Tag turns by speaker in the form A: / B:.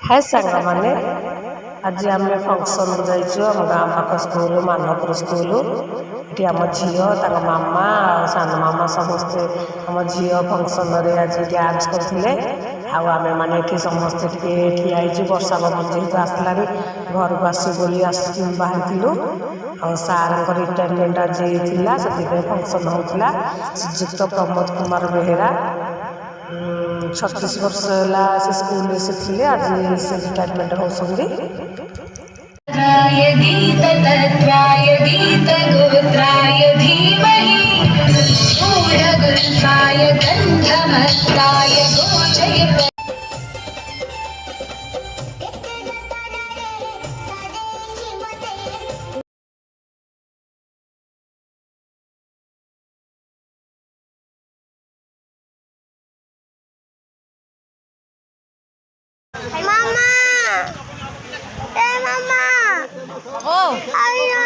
A: हाय सांगा माने आज आम फंक्शन जाइए आम गाँ पाख स्कूल मानपुर स्कूल ये आम झील मामा सान मामा समस्ते आम झी फंक्शन आज डांस करते आम मैंने समस्ते ठिया वर्षा पवन जेहतु आसला घर को आसू बाहरी सार रिटायरमेंट आज से फंक्शन होता श्रीजुक्त प्रमोद कुमार बेहेरा 36 वर्ष से स्कूल से थे आज से रिटायरमेंट होती
B: Mama! Hey, Mama!
C: Oh!
B: How are you?